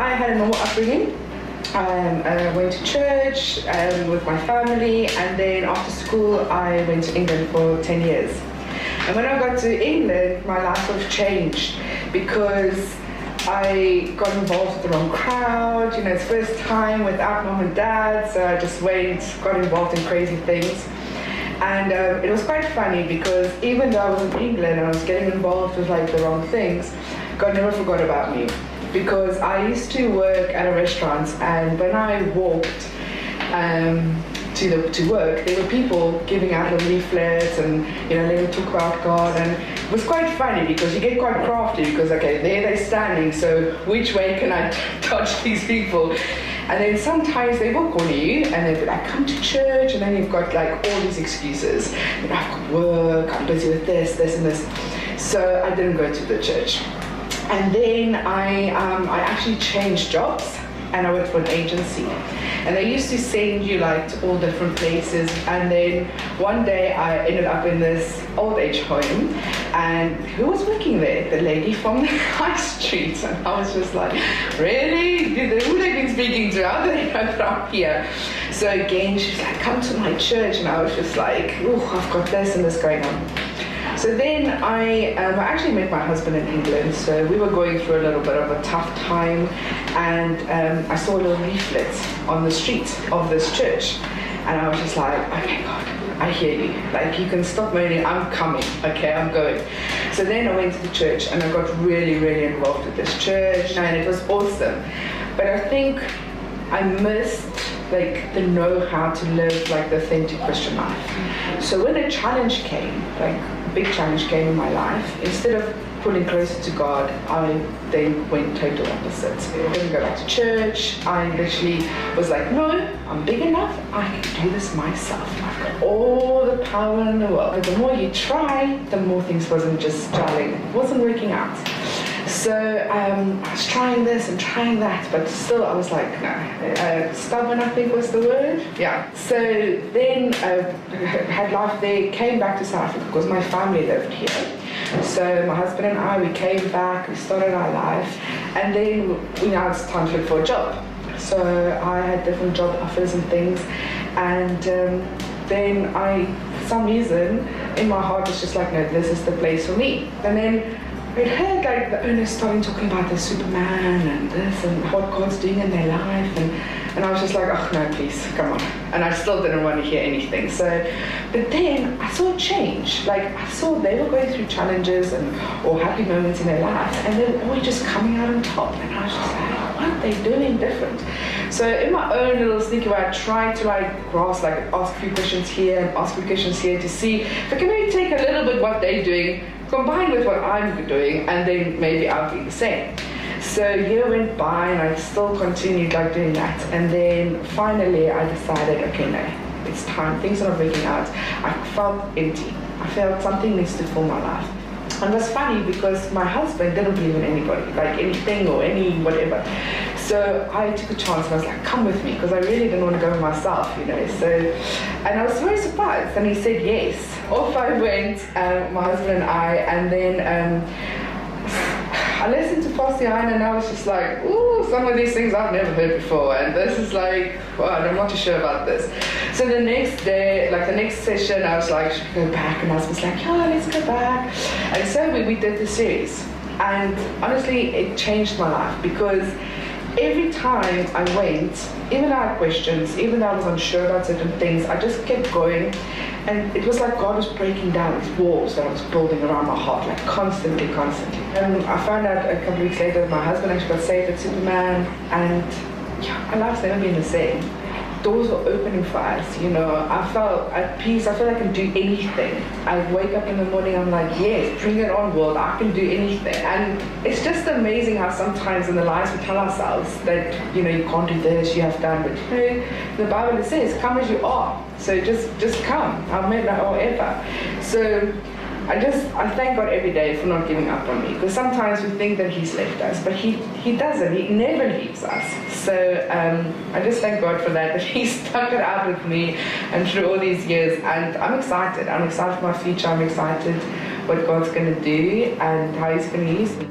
I had a normal upbringing. I went to church with my family, and then after school I went to England for 10 years. And when I got to England, my life sort of changed because I got involved with the wrong crowd. It's first time without mom and dad, so I just got involved in crazy things. And it was quite funny because even though I was in England and I was getting involved with the wrong things, God never forgot about me. Because I used to work at a restaurant, and when I walked to work, there were people giving out little leaflets and letting talk about God, and it was quite funny because you get quite crafty because okay, there they're standing, so which way can I touch these people? And then sometimes they will call you and they'll be like, come to church, and then you've got all these excuses. I've got work, I'm busy with this and this. So I didn't go to the church. And then I actually changed jobs, and I worked for an agency. And they used to send you to all different places. And then one day I ended up in this old age home, and who was working there? The lady from the high street. And I was just like, really? Who they've been speaking to? How do they know that I'm here? So again, she's like, come to my church. And I was just like, oh, I've got this and this going on. So then I actually met my husband in England, so we were going through a little bit of a tough time, and I saw a little leaflet on the street of this church, and I was just like, okay, God, I hear you. You can stop moaning, I'm coming, okay, I'm going. So then I went to the church, and I got really, really involved with this church, and it was awesome. But I think I missed the know-how to live the authentic Christian life. So when a challenge came, big challenge came in my life, instead of pulling closer to God, I then went total opposite. I didn't go back to church. I literally was like, no, I'm big enough, I can do this myself. I've got all the power in the world. But the more you try, the more things wasn't just gelling. It wasn't working out. So I was trying this and trying that, but still I was like, no. Stubborn, I think was the word. Yeah. So then I had life there, came back to South Africa because my family lived here. So my husband and I, we came back, we started our life, and then now it's time to look for a job. So I had different job offers and things, and then for some reason, in my heart was just like, no, this is the place for me. And then I'd heard the owners starting talking about the Superman and this and what God's doing in their life, and I was just like, oh no, please, come on. And I still didn't want to hear anything. So, but then I saw a change. I saw they were going through challenges or happy moments in their life, and they were always just coming out on top. And I was just like, what are they doing different? So in my own little sneaky way, I tried to grasp, ask a few questions here and ask a few questions here to see if I can maybe take a little bit what they're doing, combined with what I'm doing, and then maybe I'll be the same. So a year went by, and I still continued doing that. And then finally I decided, okay, no, it's time. Things are not working out. I felt empty. I felt something needs to fill my life. And it was funny because my husband didn't believe in anybody, anything or any whatever. So I took a chance and I was like, come with me, because I really didn't want to go myself, So, and I was very surprised, and he said yes. Off I went, my husband and I, and then I listened to Pastor Hein, and I was just like, ooh, some of these things I've never heard before, and this is well, I'm not too sure about this. So the next day, the next session, I was like, should we go back? And I was like, yeah, let's go back. And so we did the series, and honestly, it changed my life, because every time I went, even though I had questions, even though I was unsure about certain things, I just kept going. And it was like God was breaking down these walls that I was building around my heart, constantly. And I found out a couple of weeks later that my husband actually got saved at Superman, and yeah, my life's never been the same. Doors were opening for us, I felt at peace. I feel like I can do anything. I wake up in the morning, I'm like, yes, bring it on, world, I can do anything. And it's just amazing how sometimes in the lives we tell ourselves that, you can't do this, you have done, but the Bible says, come as you are. So just come, I'll make that or ever. So I thank God every day for not giving up on me, because sometimes we think that He's left us, but He doesn't. He never leaves us. So I just thank God for that He stuck it out with me and through all these years. And I'm excited. I'm excited for my future. I'm excited what God's going to do and how He's going to use me.